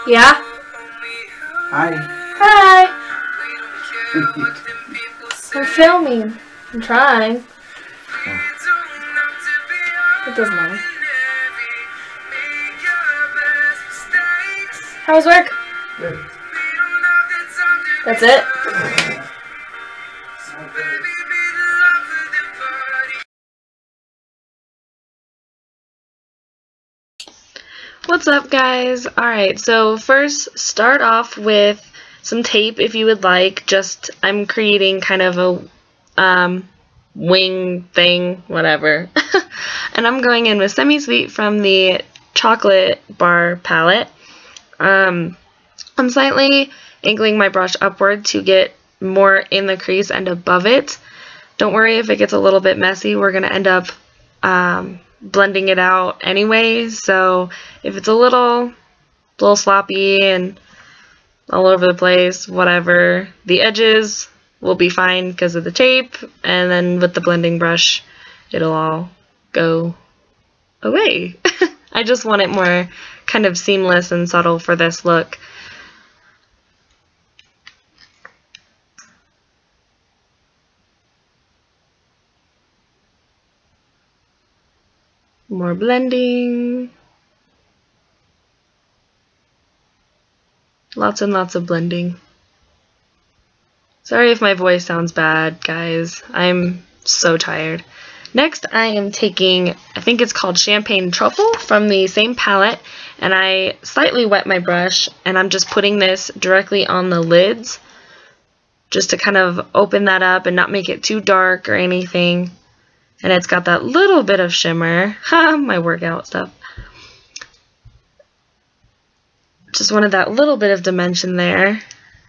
Yeah? Hi. Hi! I'm filming. I'm trying. It doesn't matter. How was work? Good. That's it? What's up, guys? Alright, so first start off with some tape if you would like. Just, I'm creating kind of a wing thing, whatever. And I'm going in with Semi-Sweet from the chocolate bar palette. I'm slightly angling my brush upward to get more in the crease and above it. Don't worry if it gets a little bit messy. We're going to end up blending it out anyway, so if it's a little sloppy and all over the place, whatever, the edges will be fine because of the tape, and then with the blending brush it'll all go away. I just want it more kind of seamless and subtle for this look. More blending. Lots and lots of blending. Sorry if my voice sounds bad, guys. I'm so tired. Next, I am taking, I think it's called Champagne Truffle from the same palette, and I slightly wet my brush, and I'm just putting this directly on the lids, just to kind of open that up and not make it too dark or anything. And it's got that little bit of shimmer. Ha, my workout stuff. Just wanted that little bit of dimension there.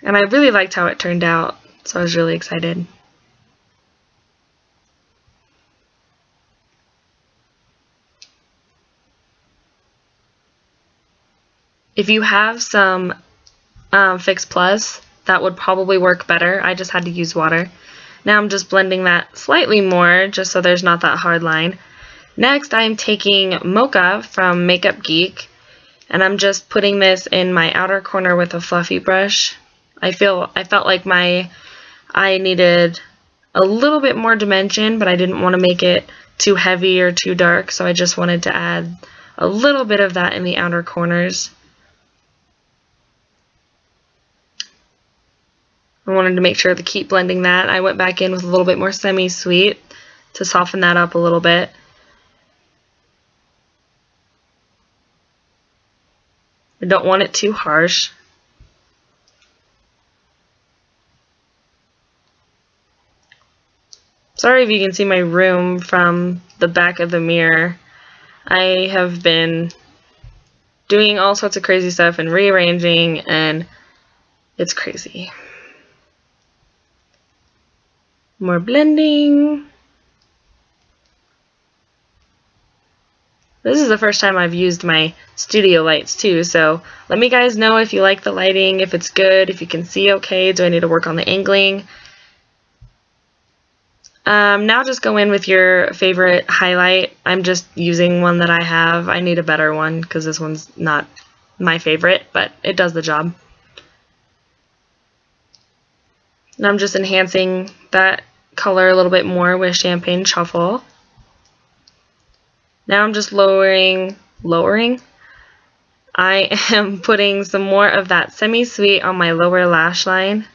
And I really liked how it turned out, so I was really excited. If you have some Fix Plus, that would probably work better. I just had to use water. Now I'm just blending that slightly more, just so there's not that hard line. Next, I'm taking Mocha from Makeup Geek, and I'm just putting this in my outer corner with a fluffy brush. I felt like my eye needed a little bit more dimension, but I didn't want to make it too heavy or too dark, so I just wanted to add a little bit of that in the outer corners. I wanted to make sure to keep blending that. I went back in with a little bit more Semi-Sweet to soften that up a little bit. I don't want it too harsh. Sorry if you can see my room from the back of the mirror. I have been doing all sorts of crazy stuff and rearranging, and it's crazy. More blending. This is the first time I've used my studio lights too, so let me guys know if you like the lighting, if it's good, if you can see okay, do I need to work on the angling. Now just go in with your favorite highlight. I'm just using one that I have. I need a better one because this one's not my favorite, but it does the job. And I'm just enhancing that color a little bit more with Champagne Truffle. Now I'm just lowering. I am putting some more of that Semi-Sweet on my lower lash line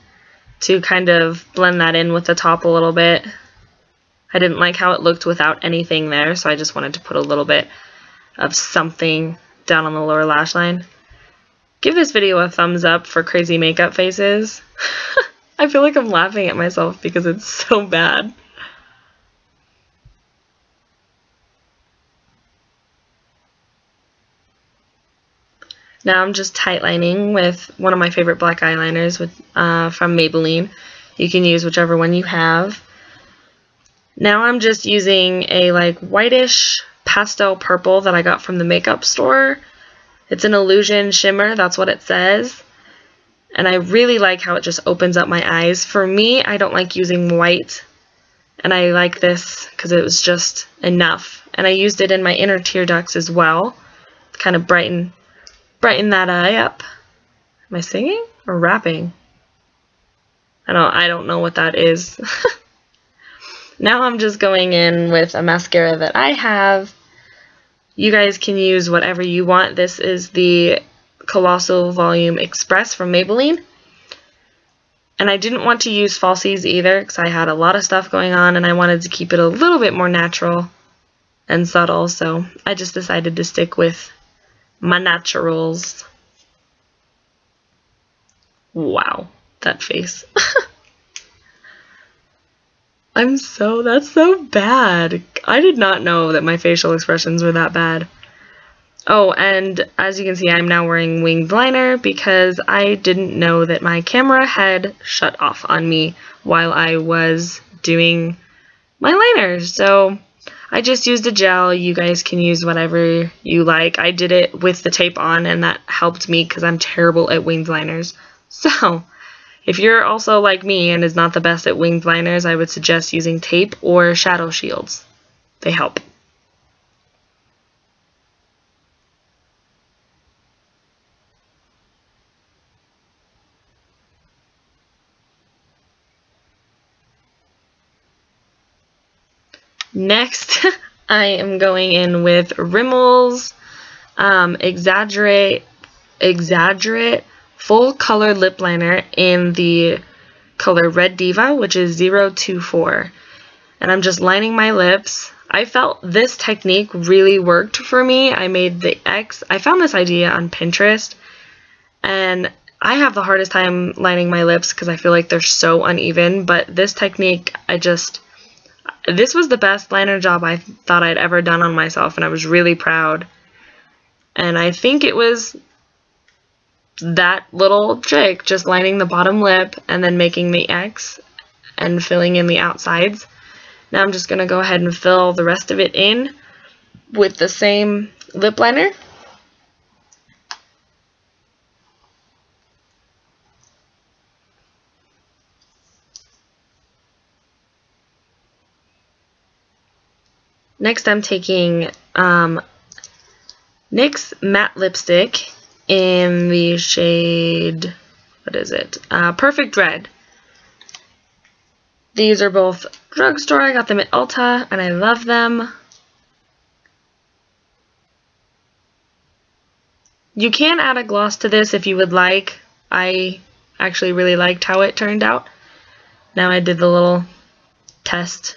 to kind of blend that in with the top a little bit. I didn't like how it looked without anything there, so I just wanted to put a little bit of something down on the lower lash line. Give this video a thumbs up for crazy makeup faces. I feel like I'm laughing at myself because it's so bad. Now I'm just tightlining with one of my favorite black eyeliners from Maybeline. You can use whichever one you have. Now I'm just using a like whitish pastel purple that I got from the makeup store. It's an illusion shimmer, that's what it says. And I really like how it just opens up my eyes. For me, I don't like using white, and I like this because it was just enough. And I used it in my inner tear ducts as well. kind of brighten that eye up. Am I singing or rapping? I don't know what that is. Now I'm just going in with a mascara that I have. You guys can use whatever you want. This is the Colossal Volume Express from Maybelline. And I didn't want to use falsies either because I had a lot of stuff going on and I wanted to keep it a little bit more natural and subtle. So I just decided to stick with my naturals. Wow, that face. That's so bad. I did not know that my facial expressions were that bad. Oh, and as you can see, I'm now wearing winged liner because I didn't know that my camera had shut off on me while I was doing my liners. So I just used a gel. You guys can use whatever you like. I did it with the tape on and that helped me because I'm terrible at winged liners. So if you're also like me and is not the best at winged liners, I would suggest using tape or shadow shields. They help. Next, I am going in with Rimmel's Exaggerate Full Color Lip Liner in the color Red Diva, which is 024. And I'm just lining my lips. I felt this technique really worked for me. I made the X. I found this idea on Pinterest, and I have the hardest time lining my lips because I feel like they're so uneven, but this technique, this was the best liner job I thought I'd ever done on myself, and I was really proud. And I think it was that little trick, just lining the bottom lip and then making the X and filling in the outsides. Now I'm just going to go ahead and fill the rest of it in with the same lip liner. Next I'm taking NYX matte lipstick in the shade, what is it? Perfect Red. These are both drugstore. I got them at Ulta and I love them. You can add a gloss to this if you would like. I actually really liked how it turned out. Now I did the little test.